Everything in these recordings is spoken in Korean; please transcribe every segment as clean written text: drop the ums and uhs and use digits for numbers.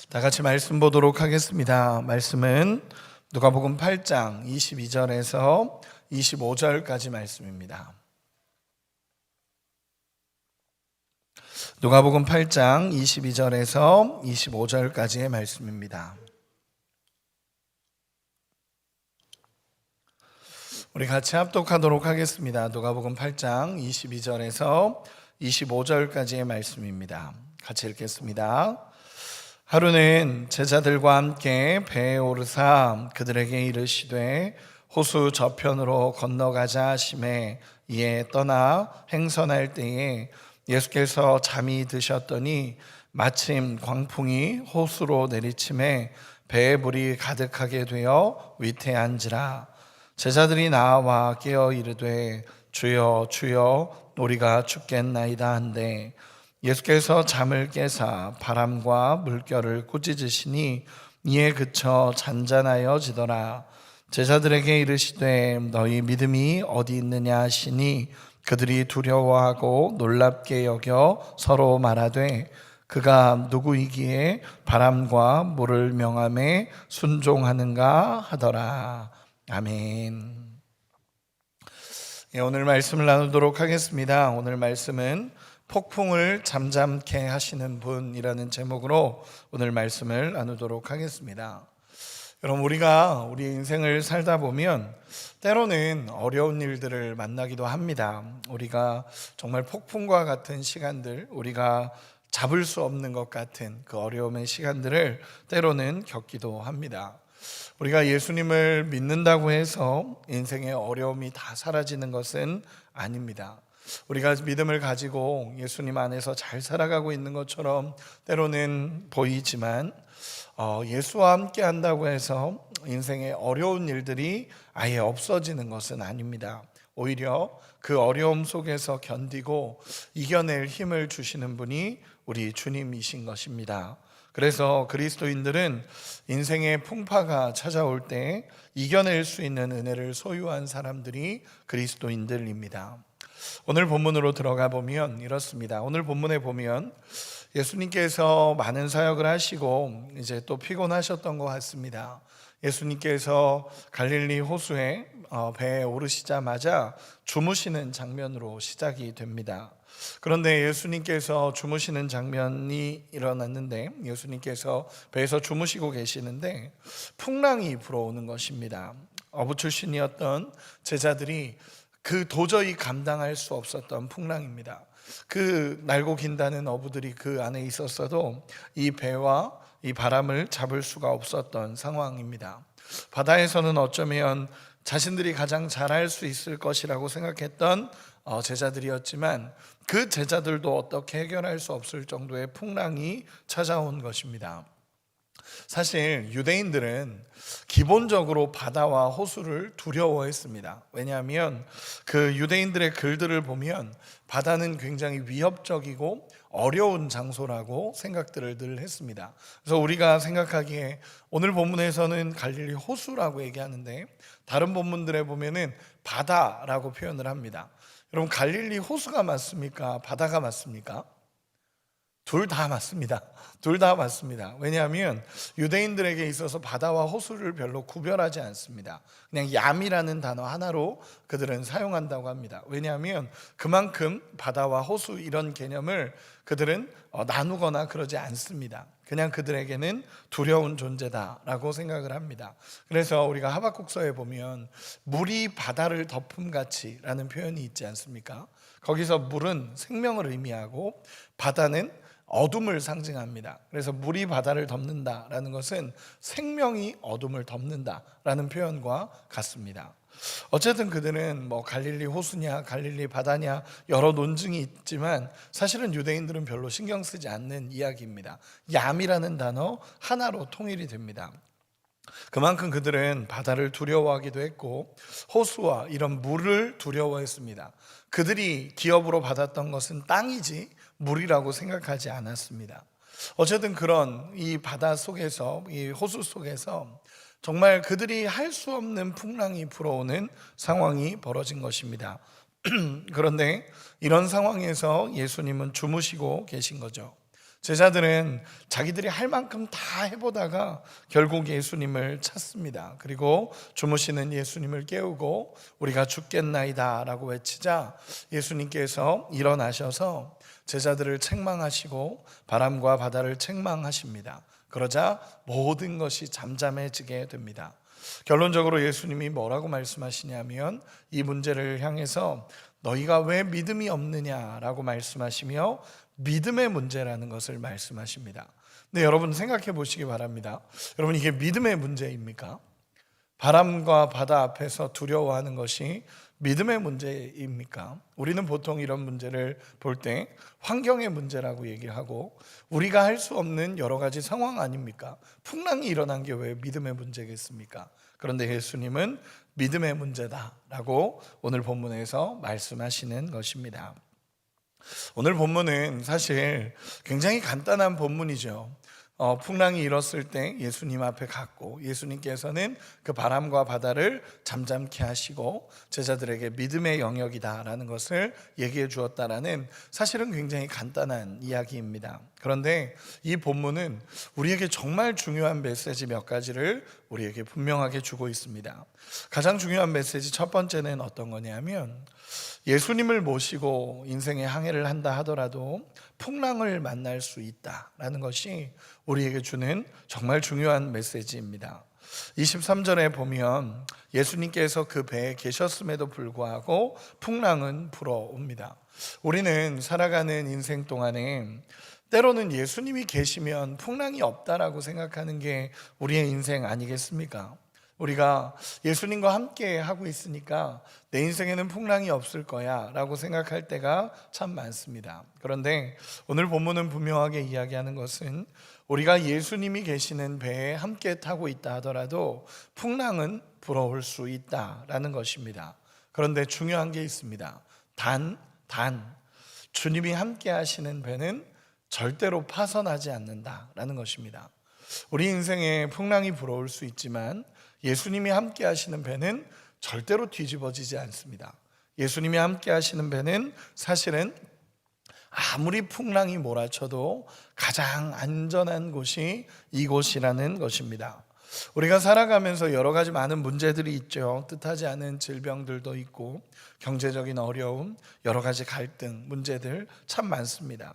다 같이 말씀 보도록 하겠습니다. 말씀은 누가복음 8장 22절에서 25절까지 말씀입니다. 누가복음 8장 22절에서 25절까지의 말씀입니다. 우리 같이 합독하도록 하겠습니다. 누가복음 8장 22절에서 25절까지의 말씀입니다. 같이 읽겠습니다. 하루는 제자들과 함께 배에 오르사 그들에게 이르시되 호수 저편으로 건너가자 하시매 이에 떠나 행선할 때에 예수께서 잠이 드셨더니 마침 광풍이 호수로 내리침에 배에 물이 가득하게 되어 위태한지라. 제자들이 나와 깨어 이르되 주여 주여 우리가 죽겠나이다 한데 예수께서 잠을 깨사 바람과 물결을 꾸짖으시니 이에 그쳐 잔잔하여지더라. 제자들에게 이르시되 너희 믿음이 어디 있느냐 하시니 그들이 두려워하고 놀랍게 여겨 서로 말하되 그가 누구이기에 바람과 물을 명함에 순종하는가 하더라. 아멘. 오늘 말씀을 나누도록 하겠습니다. 오늘 말씀은 폭풍을 잠잠케 하시는 분이라는 제목으로 오늘 말씀을 나누도록 하겠습니다. 여러분, 우리가 우리 인생을 살다 보면 때로는 어려운 일들을 만나기도 합니다. 우리가 정말 폭풍과 같은 시간들, 우리가 잡을 수 없는 것 같은 그 어려움의 시간들을 때로는 겪기도 합니다. 우리가 예수님을 믿는다고 해서 인생의 어려움이 다 사라지는 것은 아닙니다. 우리가 믿음을 가지고 예수님 안에서 잘 살아가고 있는 것처럼 때로는 보이지만 예수와 함께 한다고 해서 인생의 어려운 일들이 아예 없어지는 것은 아닙니다. 오히려 그 어려움 속에서 견디고 이겨낼 힘을 주시는 분이 우리 주님이신 것입니다. 그래서 그리스도인들은 인생의 풍파가 찾아올 때 이겨낼 수 있는 은혜를 소유한 사람들이 그리스도인들입니다. 오늘 본문으로 들어가 보면 이렇습니다. 오늘 본문에 보면 예수님께서 많은 사역을 하시고 이제 또 피곤하셨던 것 같습니다. 예수님께서 갈릴리 호수에 배에 오르시자마자 주무시는 장면으로 시작이 됩니다. 그런데 예수님께서 주무시는 장면이 일어났는데 예수님께서 배에서 주무시고 계시는데 풍랑이 불어오는 것입니다. 어부 출신이었던 제자들이 그 도저히 감당할 수 없었던 풍랑입니다. 그 날고 긴다는 어부들이 그 안에 있었어도 이 배와 이 바람을 잡을 수가 없었던 상황입니다. 바다에서는 어쩌면 자신들이 가장 잘할 수 있을 것이라고 생각했던 제자들이었지만 그 제자들도 어떻게 해결할 수 없을 정도의 풍랑이 찾아온 것입니다. 사실 유대인들은 기본적으로 바다와 호수를 두려워했습니다. 왜냐하면 그 유대인들의 글들을 보면 바다는 굉장히 위협적이고 어려운 장소라고 생각들을 늘 했습니다. 그래서 우리가 생각하기에 오늘 본문에서는 갈릴리 호수라고 얘기하는데 다른 본문들에 보면은 바다라고 표현을 합니다. 여러분, 갈릴리 호수가 맞습니까? 바다가 맞습니까? 둘 다 맞습니다. 둘 다 맞습니다. 왜냐하면 유대인들에게 있어서 바다와 호수를 별로 구별하지 않습니다. 그냥 얌이라는 단어 하나로 그들은 사용한다고 합니다. 왜냐하면 그만큼 바다와 호수 이런 개념을 그들은 나누거나 그러지 않습니다. 그냥 그들에게는 두려운 존재다라고 생각을 합니다. 그래서 우리가 하박국서에 보면 물이 바다를 덮음같이라는 표현이 있지 않습니까? 거기서 물은 생명을 의미하고 바다는 어둠을 상징합니다. 그래서 물이 바다를 덮는다라는 것은 생명이 어둠을 덮는다라는 표현과 같습니다. 어쨌든 그들은 갈릴리 호수냐 갈릴리 바다냐 여러 논증이 있지만 사실은 유대인들은 별로 신경 쓰지 않는 이야기입니다. 얌이라는 단어 하나로 통일이 됩니다. 그만큼 그들은 바다를 두려워하기도 했고 호수와 이런 물을 두려워했습니다. 그들이 기업으로 받았던 것은 땅이지 물이라고 생각하지 않았습니다. 어쨌든 그런 이 바다 속에서, 이 호수 속에서 정말 그들이 할 수 없는 풍랑이 불어오는 상황이 벌어진 것입니다. 그런데 이런 상황에서 예수님은 주무시고 계신 거죠. 제자들은 자기들이 할 만큼 다 해보다가 결국 예수님을 찾습니다. 그리고 주무시는 예수님을 깨우고 우리가 죽겠나이다 라고 외치자 예수님께서 일어나셔서 제자들을 책망하시고 바람과 바다를 책망하십니다. 그러자 모든 것이 잠잠해지게 됩니다. 결론적으로 예수님이 뭐라고 말씀하시냐면 이 문제를 향해서 너희가 왜 믿음이 없느냐라고 말씀하시며 믿음의 문제라는 것을 말씀하십니다. 근데 여러분 생각해 보시기 바랍니다. 여러분 이게 믿음의 문제입니까? 바람과 바다 앞에서 두려워하는 것이 믿음의 문제입니까? 우리는 보통 이런 문제를 볼 때 환경의 문제라고 얘기하고 우리가 할 수 없는 여러 가지 상황 아닙니까? 풍랑이 일어난 게 왜 믿음의 문제겠습니까? 그런데 예수님은 믿음의 문제다라고 오늘 본문에서 말씀하시는 것입니다. 오늘 본문은 사실 굉장히 간단한 본문이죠. 풍랑이 일었을 때 예수님 앞에 갔고 예수님께서는 그 바람과 바다를 잠잠케 하시고 제자들에게 믿음의 영역이다라는 것을 얘기해 주었다라는 사실은 굉장히 간단한 이야기입니다. 그런데 이 본문은 우리에게 정말 중요한 메시지 몇 가지를 우리에게 분명하게 주고 있습니다. 가장 중요한 메시지 첫 번째는 어떤 거냐면 예수님을 모시고 인생의 항해를 한다 하더라도 풍랑을 만날 수 있다라는 것이 우리에게 주는 정말 중요한 메시지입니다. 23절에 보면 예수님께서 그 배에 계셨음에도 불구하고 풍랑은 불어옵니다. 우리는 살아가는 인생 동안에 때로는 예수님이 계시면 풍랑이 없다라고 생각하는 게 우리의 인생 아니겠습니까? 우리가 예수님과 함께 하고 있으니까 내 인생에는 풍랑이 없을 거야 라고 생각할 때가 참 많습니다. 그런데 오늘 본문은 분명하게 이야기하는 것은 우리가 예수님이 계시는 배에 함께 타고 있다 하더라도 풍랑은 불어올 수 있다라는 것입니다. 그런데 중요한 게 있습니다. 단 주님이 함께 하시는 배는 절대로 파선하지 않는다라는 것입니다. 우리 인생에 풍랑이 불어올 수 있지만 예수님이 함께 하시는 배는 절대로 뒤집어지지 않습니다. 예수님이 함께 하시는 배는 사실은 아무리 풍랑이 몰아쳐도 가장 안전한 곳이 이곳이라는 것입니다. 우리가 살아가면서 여러 가지 많은 문제들이 있죠. 뜻하지 않은 질병들도 있고 경제적인 어려움, 여러 가지 갈등, 문제들 참 많습니다.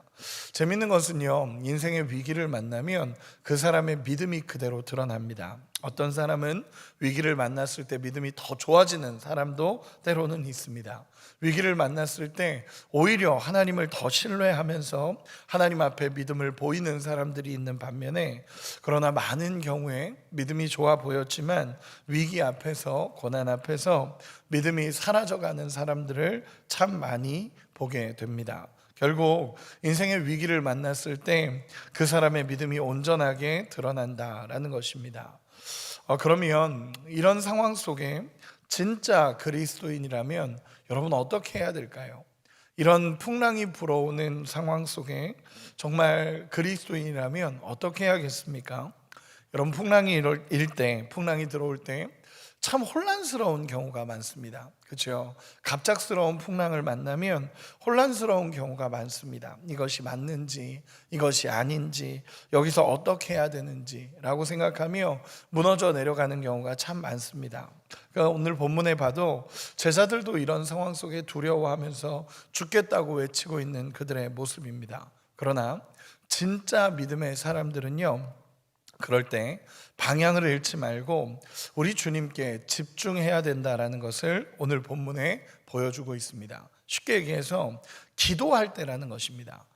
재밌는 것은요, 인생의 위기를 만나면 그 사람의 믿음이 그대로 드러납니다. 어떤 사람은 위기를 만났을 때 믿음이 더 좋아지는 사람도 때로는 있습니다. 위기를 만났을 때 오히려 하나님을 더 신뢰하면서 하나님 앞에 믿음을 보이는 사람들이 있는 반면에, 그러나 많은 경우에 믿음이 좋아 보였지만 위기 앞에서, 고난 앞에서 믿음이 사라져가는 사람들을 참 많이 보게 됩니다. 결국 인생의 위기를 만났을 때 그 사람의 믿음이 온전하게 드러난다라는 것입니다. 그러면 이런 상황 속에 진짜 그리스도인이라면 여러분 어떻게 해야 될까요? 이런 풍랑이 불어오는 상황 속에 정말 그리스도인이라면 어떻게 해야겠습니까? 여러분 풍랑이 들어올 때 참 혼란스러운 경우가 많습니다. 그렇죠? 갑작스러운 풍랑을 만나면 혼란스러운 경우가 많습니다. 이것이 맞는지 이것이 아닌지 여기서 어떻게 해야 되는지라고 생각하며 무너져 내려가는 경우가 참 많습니다. 그러니까 오늘 본문에 봐도 제자들도 이런 상황 속에 두려워하면서 죽겠다고 외치고 있는 그들의 모습입니다. 그러나 진짜 믿음의 사람들은요, 그럴 때 방향을 잃지 말고 우리 주님께 집중해야 된다라는 것을 오늘 본문에 보여주고 있습니다. 쉽게 얘기해서 기도할 때라는 것입니다.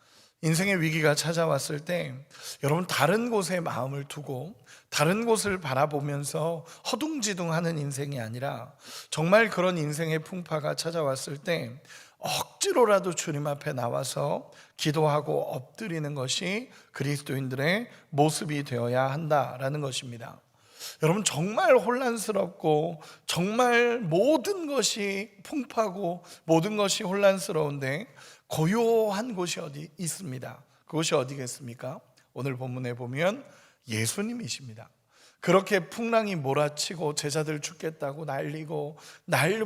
인생의 위기가 찾아왔을 때 여러분 다른 곳에 마음을 두고 다른 곳을 바라보면서 허둥지둥하는 인생이 아니라 정말 그런 인생의 풍파가 찾아왔을 때 억지로라도 주님 앞에 나와서 기도하고 엎드리는 것이 그리스도인들의 모습이 되어야 한다라는 것입니다. 여러분 정말 혼란스럽고 정말 모든 것이 풍파고 모든 것이 혼란스러운데 고요한 곳이 어디 있습니다. 그곳이 어디겠습니까? 오늘 본문에 보면 예수님이십니다. 그렇게 풍랑이 몰아치고 제자들 죽겠다고 난리고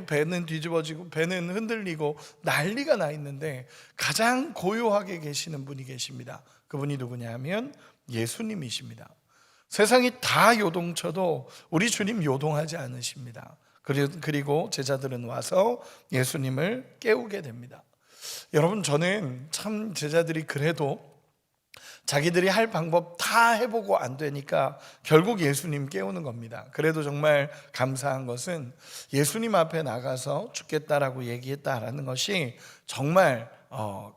배는 뒤집어지고 배는 흔들리고 난리가 나 있는데 가장 고요하게 계시는 분이 계십니다. 그분이 누구냐면 예수님이십니다. 세상이 다 요동쳐도 우리 주님 요동하지 않으십니다. 그리고 제자들은 와서 예수님을 깨우게 됩니다. 여러분, 저는 참 제자들이 그래도 자기들이 할 방법 다 해보고 안 되니까 결국 예수님 깨우는 겁니다. 그래도 정말 감사한 것은 예수님 앞에 나가서 죽겠다라고 얘기했다라는 것이 정말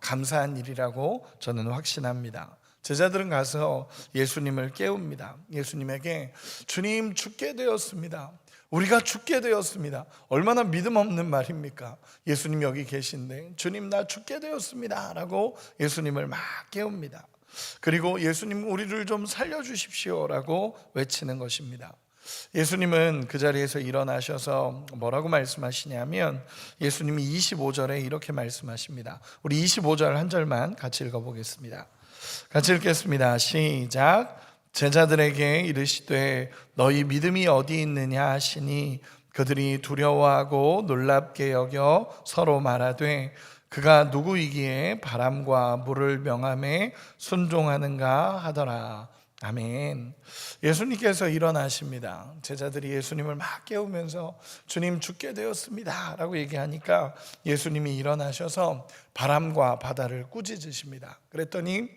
감사한 일이라고 저는 확신합니다. 제자들은 가서 예수님을 깨웁니다. 예수님에게 주님, 죽게 되었습니다. 우리가 죽게 되었습니다. 얼마나 믿음 없는 말입니까? 예수님 여기 계신데 주님, 나 죽게 되었습니다 라고 예수님을 막 깨웁니다. 그리고 예수님, 우리를 좀 살려주십시오 라고 외치는 것입니다. 예수님은 그 자리에서 일어나셔서 뭐라고 말씀하시냐면 예수님이 25절에 이렇게 말씀하십니다. 우리 25절 한 절만 같이 읽어보겠습니다. 같이 읽겠습니다. 시작. 제자들에게 이르시되 너희 믿음이 어디 있느냐 하시니 그들이 두려워하고 놀랍게 여겨 서로 말하되 그가 누구이기에 바람과 물을 명함에 순종하는가 하더라. 아멘. 예수님께서 일어나십니다. 제자들이 예수님을 막 깨우면서 주님, 죽게 되었습니다 라고 얘기하니까 예수님이 일어나셔서 바람과 바다를 꾸짖으십니다. 그랬더니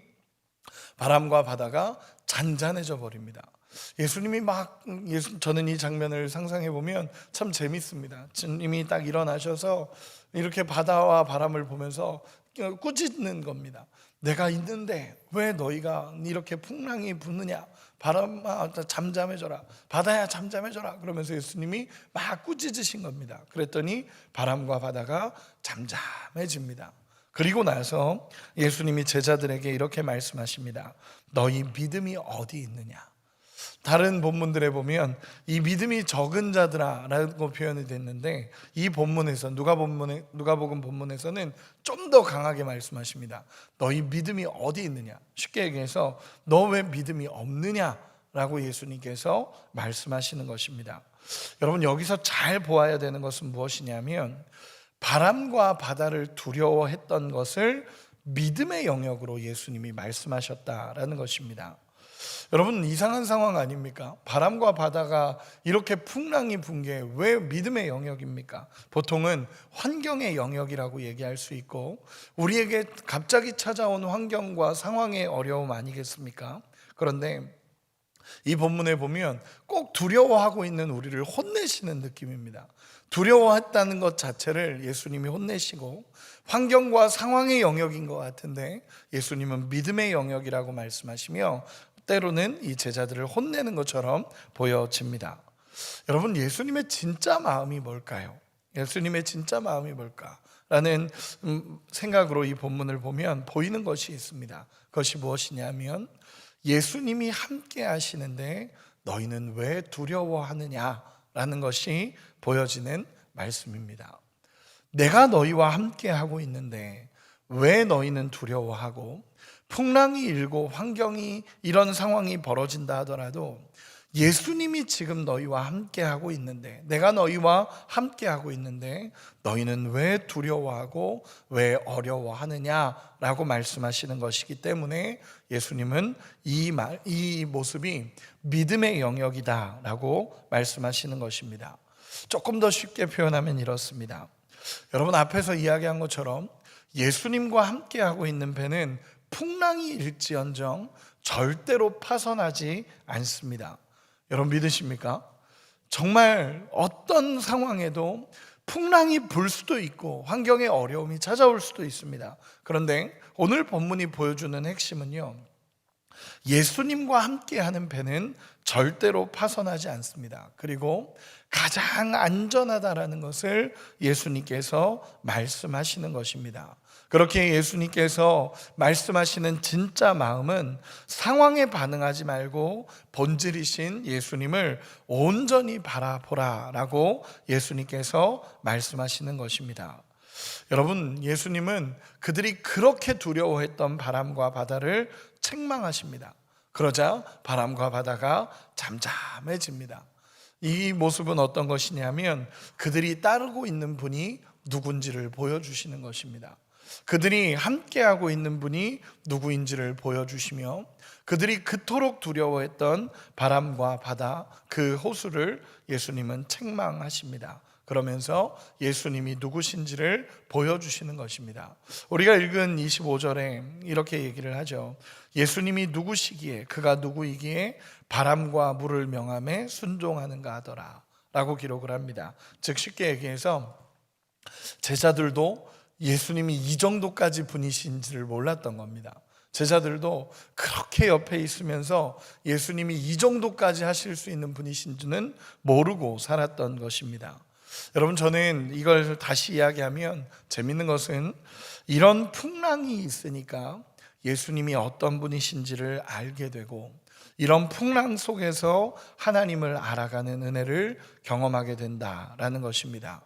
바람과 바다가 잔잔해져 버립니다. 예수님이 저는 이 장면을 상상해 보면 참 재밌습니다. 주님이 딱 일어나셔서 이렇게 바다와 바람을 보면서 꾸짖는 겁니다. 내가 있는데 왜 너희가 이렇게 풍랑이 부느냐? 바람아 잠잠해져라, 바다야 잠잠해져라. 그러면서 예수님이 막 꾸짖으신 겁니다. 그랬더니 바람과 바다가 잠잠해집니다. 그리고 나서 예수님이 제자들에게 이렇게 말씀하십니다. 너희 믿음이 어디 있느냐? 다른 본문들에 보면 이 믿음이 적은 자들아 라고 표현이 됐는데 이 본문에서 누가복음 본문에서는 좀 더 강하게 말씀하십니다. 너희 믿음이 어디 있느냐? 쉽게 얘기해서 너 왜 믿음이 없느냐? 라고 예수님께서 말씀하시는 것입니다. 여러분, 여기서 잘 보아야 되는 것은 무엇이냐면 바람과 바다를 두려워했던 것을 믿음의 영역으로 예수님이 말씀하셨다라는 것입니다. 여러분, 이상한 상황 아닙니까? 바람과 바다가 이렇게 풍랑이 분 게 왜 믿음의 영역입니까? 보통은 환경의 영역이라고 얘기할 수 있고 우리에게 갑자기 찾아온 환경과 상황의 어려움 아니겠습니까? 그런데 이 본문에 보면 꼭 두려워하고 있는 우리를 혼내시는 느낌입니다. 두려워했다는 것 자체를 예수님이 혼내시고 환경과 상황의 영역인 것 같은데 예수님은 믿음의 영역이라고 말씀하시며 때로는 이 제자들을 혼내는 것처럼 보여집니다. 여러분, 예수님의 진짜 마음이 뭘까요? 예수님의 진짜 마음이 뭘까라는 생각으로 이 본문을 보면 보이는 것이 있습니다. 그것이 무엇이냐면 예수님이 함께 하시는데 너희는 왜 두려워하느냐라는 것이 보여지는 말씀입니다. 내가 너희와 함께 하고 있는데 왜 너희는 두려워하고 풍랑이 일고 환경이 이런 상황이 벌어진다 하더라도 예수님이 지금 너희와 함께 하고 있는데 내가 너희와 함께 하고 있는데 너희는 왜 두려워하고 왜 어려워하느냐라고 말씀하시는 것이기 때문에 예수님은 이 모습이 믿음의 영역이다라고 말씀하시는 것입니다. 조금 더 쉽게 표현하면 이렇습니다. 여러분, 앞에서 이야기한 것처럼 예수님과 함께 하고 있는 배는 풍랑이 일지언정 절대로 파손하지 않습니다. 여러분, 믿으십니까? 정말 어떤 상황에도 풍랑이 불 수도 있고 환경의 어려움이 찾아올 수도 있습니다. 그런데 오늘 본문이 보여주는 핵심은요, 예수님과 함께하는 배는 절대로 파손하지 않습니다. 그리고 가장 안전하다라는 것을 예수님께서 말씀하시는 것입니다. 그렇게 예수님께서 말씀하시는 진짜 마음은 상황에 반응하지 말고 본질이신 예수님을 온전히 바라보라라고 예수님께서 말씀하시는 것입니다. 여러분, 예수님은 그들이 그렇게 두려워했던 바람과 바다를 책망하십니다. 그러자 바람과 바다가 잠잠해집니다. 이 모습은 어떤 것이냐면 그들이 따르고 있는 분이 누군지를 보여주시는 것입니다. 그들이 함께하고 있는 분이 누구인지를 보여주시며 그들이 그토록 두려워했던 바람과 바다, 그 호수를 예수님은 책망하십니다. 그러면서 예수님이 누구신지를 보여주시는 것입니다. 우리가 읽은 25절에 이렇게 얘기를 하죠. 예수님이 누구시기에, 그가 누구이기에 바람과 물을 명함에 순종하는가 하더라 라고 기록을 합니다. 즉 쉽게 얘기해서 제자들도 예수님이 이 정도까지 분이신지를 몰랐던 겁니다. 제자들도 그렇게 옆에 있으면서 예수님이 이 정도까지 하실 수 있는 분이신지는 모르고 살았던 것입니다. 여러분, 저는 이걸 다시 이야기하면 재밌는 것은 이런 풍랑이 있으니까 예수님이 어떤 분이신지를 알게 되고 이런 풍랑 속에서 하나님을 알아가는 은혜를 경험하게 된다라는 것입니다.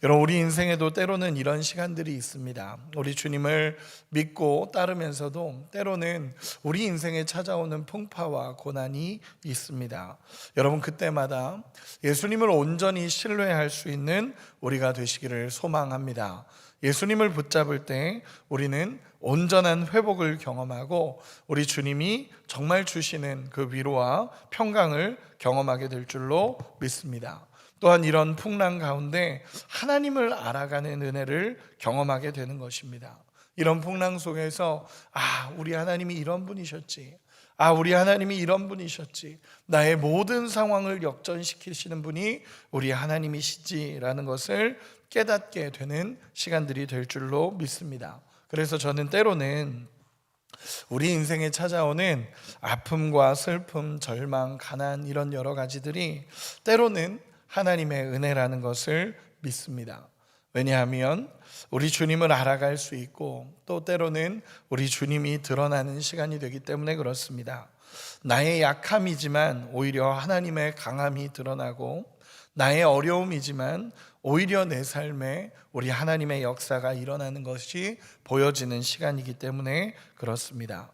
여러분, 우리 인생에도 때로는 이런 시간들이 있습니다. 우리 주님을 믿고 따르면서도 때로는 우리 인생에 찾아오는 풍파와 고난이 있습니다. 여러분, 그때마다 예수님을 온전히 신뢰할 수 있는 우리가 되시기를 소망합니다. 예수님을 붙잡을 때 우리는 온전한 회복을 경험하고 우리 주님이 정말 주시는 그 위로와 평강을 경험하게 될 줄로 믿습니다. 또한 이런 풍랑 가운데 하나님을 알아가는 은혜를 경험하게 되는 것입니다. 이런 풍랑 속에서 우리 하나님이 이런 분이셨지, 우리 하나님이 이런 분이셨지, 나의 모든 상황을 역전시키시는 분이 우리 하나님이시지라는 것을 깨닫게 되는 시간들이 될 줄로 믿습니다. 그래서 저는 때로는 우리 인생에 찾아오는 아픔과 슬픔, 절망, 가난, 이런 여러 가지들이 때로는 하나님의 은혜라는 것을 믿습니다. 왜냐하면 우리 주님을 알아갈 수 있고 또 때로는 우리 주님이 드러나는 시간이 되기 때문에 그렇습니다. 나의 약함이지만 오히려 하나님의 강함이 드러나고 나의 어려움이지만 오히려 내 삶에 우리 하나님의 역사가 일어나는 것이 보여지는 시간이기 때문에 그렇습니다.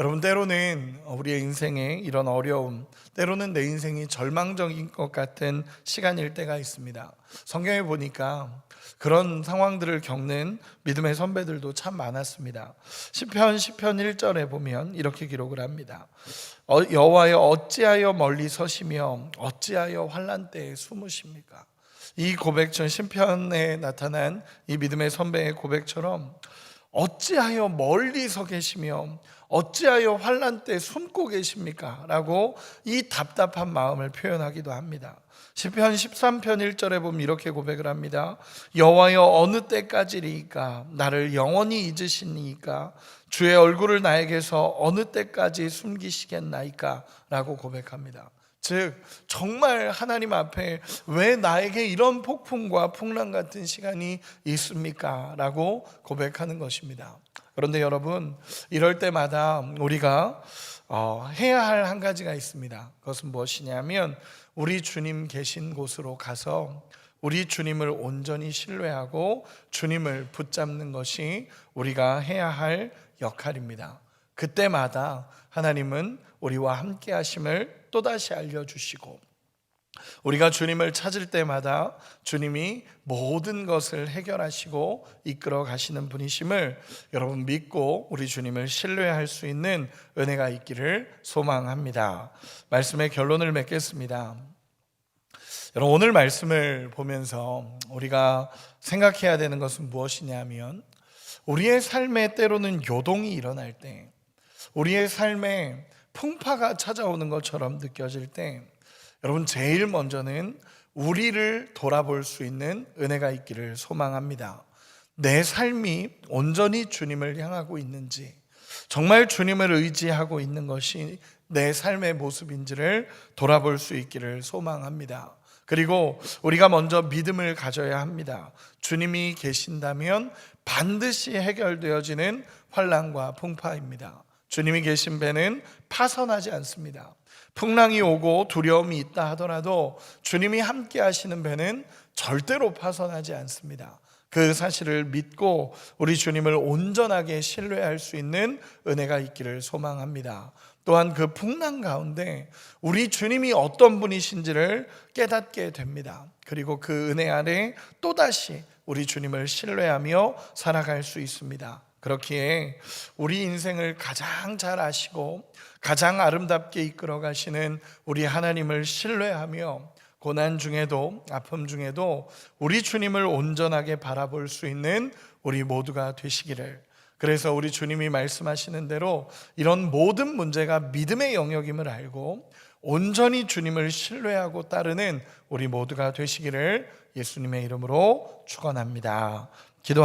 여러분, 때로는 우리의 인생에 이런 어려움, 때로는 내 인생이 절망적인 것 같은 시간일 때가 있습니다. 성경에 보니까 그런 상황들을 겪는 믿음의 선배들도 참 많았습니다. 시편 1절에 보면 이렇게 기록을 합니다. 여호와여, 어찌하여 멀리 서시며 어찌하여 환난 때에 숨으십니까? 이 고백처럼, 시편에 나타난 이 믿음의 선배의 고백처럼 어찌하여 멀리 서 계시며 어찌하여 환난 때 숨고 계십니까? 라고 이 답답한 마음을 표현하기도 합니다. 시편 13편 1절에 보면 이렇게 고백을 합니다. 여호와여, 어느 때까지리이까? 나를 영원히 잊으시니까? 주의 얼굴을 나에게서 어느 때까지 숨기시겠나이까? 라고 고백합니다. 즉, 정말 하나님 앞에 왜 나에게 이런 폭풍과 풍랑 같은 시간이 있습니까? 라고 고백하는 것입니다. 그런데 여러분, 이럴 때마다 우리가 해야 할 한 가지가 있습니다. 그것은 무엇이냐면 우리 주님 계신 곳으로 가서 우리 주님을 온전히 신뢰하고 주님을 붙잡는 것이 우리가 해야 할 역할입니다. 그때마다 하나님은 우리와 함께 하심을 또다시 알려주시고 우리가 주님을 찾을 때마다 주님이 모든 것을 해결하시고 이끌어 가시는 분이심을 여러분 믿고 우리 주님을 신뢰할 수 있는 은혜가 있기를 소망합니다. 말씀의 결론을 맺겠습니다. 여러분, 오늘 말씀을 보면서 우리가 생각해야 되는 것은 무엇이냐면 우리의 삶에 때로는 요동이 일어날 때, 우리의 삶에 풍파가 찾아오는 것처럼 느껴질 때 여러분, 제일 먼저는 우리를 돌아볼 수 있는 은혜가 있기를 소망합니다. 내 삶이 온전히 주님을 향하고 있는지, 정말 주님을 의지하고 있는 것이 내 삶의 모습인지를 돌아볼 수 있기를 소망합니다. 그리고 우리가 먼저 믿음을 가져야 합니다. 주님이 계신다면 반드시 해결되어지는 환난과 풍파입니다. 주님이 계신 배는 파선하지 않습니다. 풍랑이 오고 두려움이 있다 하더라도 주님이 함께 하시는 배는 절대로 파선하지 않습니다. 그 사실을 믿고 우리 주님을 온전하게 신뢰할 수 있는 은혜가 있기를 소망합니다. 또한 그 풍랑 가운데 우리 주님이 어떤 분이신지를 깨닫게 됩니다. 그리고 그 은혜 아래 또다시 우리 주님을 신뢰하며 살아갈 수 있습니다. 그렇기에 우리 인생을 가장 잘 아시고 가장 아름답게 이끌어 가시는 우리 하나님을 신뢰하며 고난 중에도 아픔 중에도 우리 주님을 온전하게 바라볼 수 있는 우리 모두가 되시기를. 그래서 우리 주님이 말씀하시는 대로 이런 모든 문제가 믿음의 영역임을 알고 온전히 주님을 신뢰하고 따르는 우리 모두가 되시기를 예수님의 이름으로 축원합니다. 기도합니다.